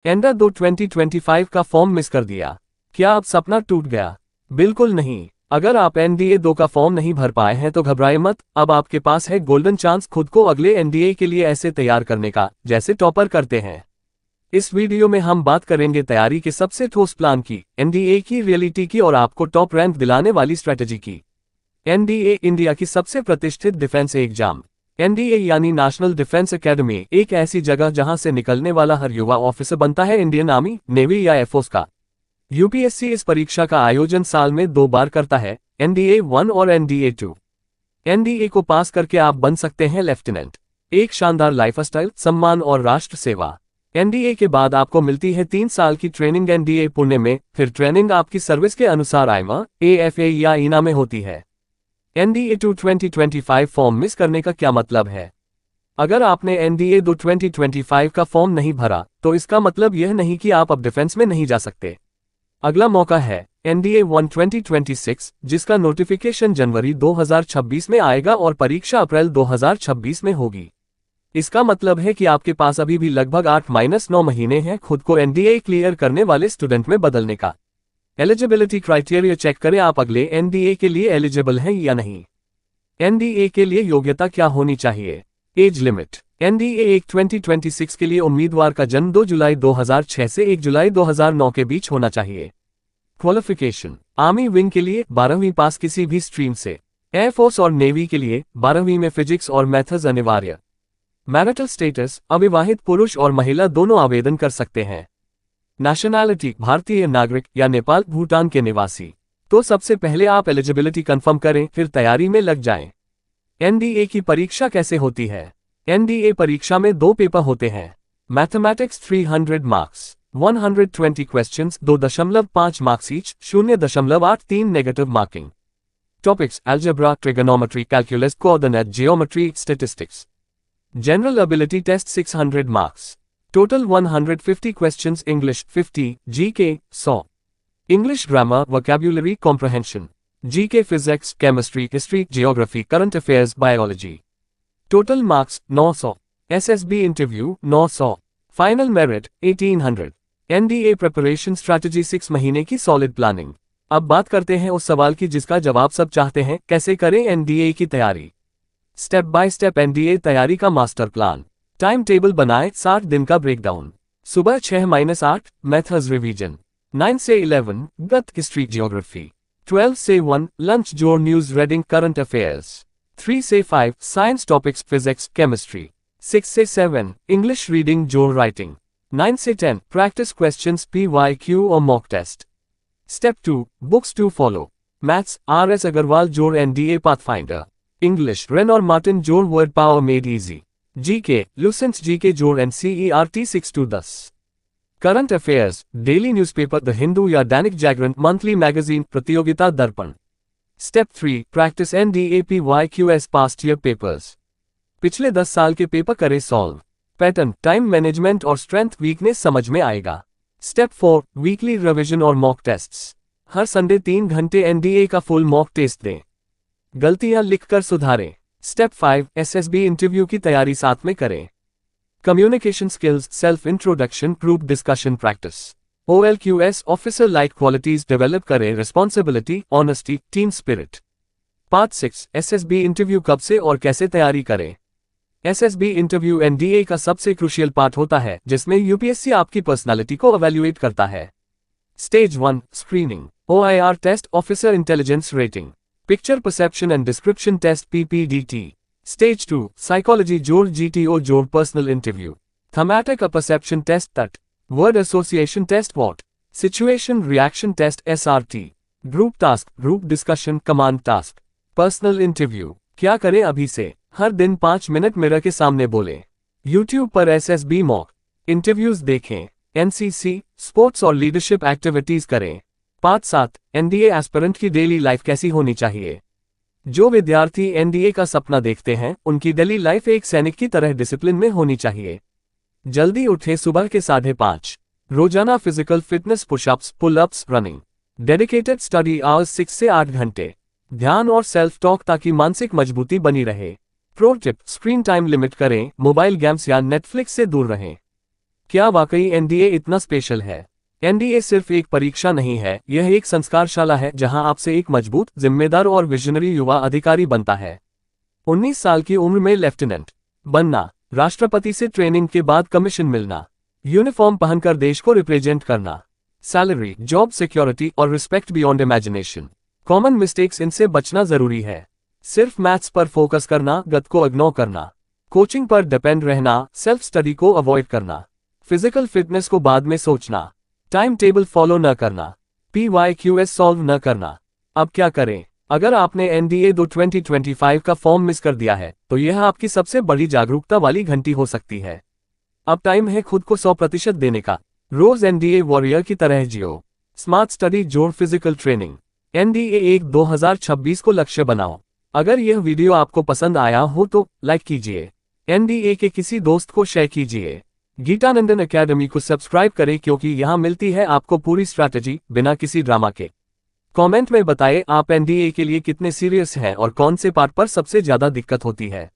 Enda 2 2025 का form miss कर दिया। क्या अब सपना टूट गया? बिल्कुल नहीं। अगर आप एनडीए 2 का फॉर्म नहीं भर पाए हैं तो घबराएं मत, अब आपके पास है गोल्डन चांस खुद को अगले एनडीए के लिए ऐसे तैयार करने का जैसे टॉपर करते हैं। इस वीडियो में हम बात करेंगे तैयारी के सबसे ठोस प्लान की, एनडीए की रियलिटी की और आपको टॉप रैंक दिलाने वाली स्ट्रेटजी की। एनडीए इंडिया की सबसे प्रतिष्ठित डिफेंस एग्जाम। एनडीए यानी नेशनल डिफेंस एकेडमी एक ऐसी जगह जहां से निकलने वाला हर युवा ऑफिसर बनता है इंडियन आर्मी, नेवी या एयरफोर्स का। यूपीएससी इस परीक्षा का आयोजन साल में 2 बार करता है, एनडीए 1 और एनडीए 2। एनडीए को पास करके आप बन सकते हैं लेफ्टिनेंट। एक शानदार लाइफस्टाइल, सम्मान और राष्ट्र सेवा। एनडीए के बाद आपको मिलती है 3 साल की ट्रेनिंग एनडीए पुणे में, फिर ट्रेनिंग आपकी सर्विस के अनुसार आईमा, एएफए या ईना में होती है। एनडीए 2 2025 फॉर्म मिस करने का क्या मतलब है? अगर आपने एनडीए 2 2025 का फॉर्म नहीं भरा तो इसका मतलब यह नहीं कि आप अब डिफेंस में नहीं जा सकते। अगला मौका है एनडीए 1 2026, जिसका नोटिफिकेशन जनवरी 2026 में आएगा और परीक्षा अप्रैल 2026 में होगी। इसका मतलब है कि आपके पास अभी भी लगभग 8-9 महीने हैं खुद को एनडीए क्लियर करने वाले स्टूडेंट में बदलने का। एलिजिबिलिटी क्राइटेरिया चेक करें, आप अगले एनडीए के लिए एलिजिबल हैं या नहीं। एनडीए के लिए योग्यता क्या होनी चाहिए? Age limit. एनडीए 1 2026 के लिए उम्मीदवार का जन्म 2 जुलाई 2006 से 1 जुलाई 2009 के बीच होना चाहिए। क्वालिफिकेशन। आर्मी विंग के लिए 12वीं पास किसी भी स्ट्रीम से। एयरफोर्स और नेवी के लिए 12वीं में फिजिक्स और मैथ्स अनिवार्य। मैरिटल स्टेटस, अविवाहित पुरुष और महिला दोनों आवेदन कर सकते हैं। नेशनैलिटी, भारतीय नागरिक या नेपाल भूटान के निवासी। तो सबसे पहले आप एलिजिबिलिटी कंफर्म करें, फिर तैयारी में लग जाएं। एनडीए की परीक्षा कैसे होती है? एनडीए परीक्षा में 2 पेपर होते हैं। Mathematics 300 marks, 120 questions, 2.5 marks each, 0.83 negative marking. Topics: algebra, trigonometry, calculus, coordinate geometry, statistics. General ability test 600 marks, total 150 questions, English 50, GK 100। English grammar, vocabulary, comprehension. GK physics, chemistry, history, geography, current affairs, biology. Total marks 900। SSB interview 900। Final merit 1800। NDA preparation strategy 6 महीने की solid planning. अब बात करते हैं उस सवाल की जिसका जवाब सब चाहते हैं, कैसे करें एनडीए की तैयारी। स्टेप बाय स्टेप एनडीए तैयारी का मास्टर प्लान। टाइम टेबल बनाएं, 60 दिन का ब्रेकडाउन। सुबह 6-8 मैथ्स रिवीजन, 9 से 11 गत हिस्ट्री जियोग्राफी, 12 से 1 लंच जोर न्यूज रीडिंग करंट अफेयर्स, 3 से 5 साइंस टॉपिक्स फिजिक्स केमिस्ट्री, 6 से 7 इंग्लिश रीडिंग जोर राइटिंग, 9 से 10 प्रैक्टिस क्वेश्चंस पीवाईक्यू और mock test. Step 2 books to follow. Maths RS Agarwal जोर एनडीए पाथफाइंडर। इंग्लिश रेन और मार्टिन जोर word power made easy. GK Lucent GK जोर NCERT 6-10। Current affairs daily newspaper the Hindu या Dainik Jagran, monthly magazine, Pratiyogita Darpan. Step 3 practice NDA PYQs past year papers. पिछले 10 साल के paper करें solve. Pattern, time management और strength weakness समझ में आएगा। स्टेप 4 वीकली रिवीजन और मॉक टेस्ट्स। हर संडे 3 घंटे एनडीए का फुल मॉक टेस्ट दें। गलतियां लिखकर सुधारें। स्टेप 5 एसएसबी इंटरव्यू की तैयारी साथ में करें। Communication skills, self introduction, group discussion practice. OLQs officer like qualities develop करें, responsibility, honesty, team spirit. Part 6 SSB interview कब से और कैसे तैयारी करें। एसएसबी इंटरव्यू एनडीए का सबसे क्रूशियल पार्ट होता है जिसमें यूपीएससी आपकी पर्सनालिटी को इवैल्यूएट करता है। Stage 1 screening, OIR test, officer intelligence rating, picture perception and description test PPDT. Stage 2 psychology जोर जीटीओ जोर personal interview, thematic perception test TAT, word association test वॉट, situation reaction test SRT, group task, group discussion, command task. Personal interview क्या करें अभी से? हर दिन 5 minute mirror के सामने बोलें। यूट्यूब पर एसएसबी मॉक इंटरव्यूज देखें। एनसीसी, स्पोर्ट्स और लीडरशिप एक्टिविटीज करें। पार्ट 7 एनडीए एस्पिरेंट की डेली लाइफ कैसी होनी चाहिए। जो विद्यार्थी एनडीए का सपना देखते हैं उनकी डेली लाइफ एक सैनिक की तरह डिसिप्लिन में होनी चाहिए। जल्दी उठे सुबह के 5:30। रोजाना physical fitness, pushups, pullups, running. Dedicated study hours 6 से 8 घंटे। ध्यान और सेल्फ टॉक ताकि मानसिक मजबूती बनी रहे। Pro tip, screen time limit करें, मोबाइल गेम्स या नेटफ्लिक्स से दूर रहें। क्या वाकई एनडीए इतना स्पेशल है? एनडीए सिर्फ एक परीक्षा नहीं है, यह एक संस्कारशाला है जहां आपसे एक मजबूत, जिम्मेदार और विजनरी युवा अधिकारी बनता है। 19 साल की उम्र में लेफ्टिनेंट बनना, राष्ट्रपति से ट्रेनिंग के बाद कमीशन मिलना, यूनिफॉर्म पहनकर देश को रिप्रेजेंट करना, सैलरी, जॉब सिक्योरिटी और respect beyond imagination. Common mistakes, इनसे बचना जरूरी है। सिर्फ मैथ्स पर फोकस करना, गत को इग्नोर करना, कोचिंग पर डिपेंड रहना, सेल्फ स्टडी को अवॉइड करना, फिजिकल फिटनेस को बाद में सोचना, टाइम टेबल फॉलो न करना, PYQS सॉल्व न करना। अब क्या करें? अगर आपने NDA 2 2025 का फॉर्म मिस कर दिया है, तो यह आपकी सबसे बड़ी जागरूकता वाली घंटी हो सकती है। अब टाइम है खुद को 100% देने का। रोज NDA वॉरियर की तरह जियो। स्मार्ट स्टडी जोड़ फिजिकल ट्रेनिंग। NDA 1 2026 को लक्ष्य बनाओ। अगर यह वीडियो आपको पसंद आया हो तो लाइक कीजिए। NDA के किसी दोस्त को शेयर कीजिए। गीतानंदन एकेडमी को सब्सक्राइब करें क्योंकि यहाँ मिलती है आपको पूरी स्ट्रैटेजी बिना किसी ड्रामा के। कमेंट में बताएं आप NDA के लिए कितने सीरियस हैं और कौन से पार्ट पर सबसे ज्यादा दिक्कत होती है।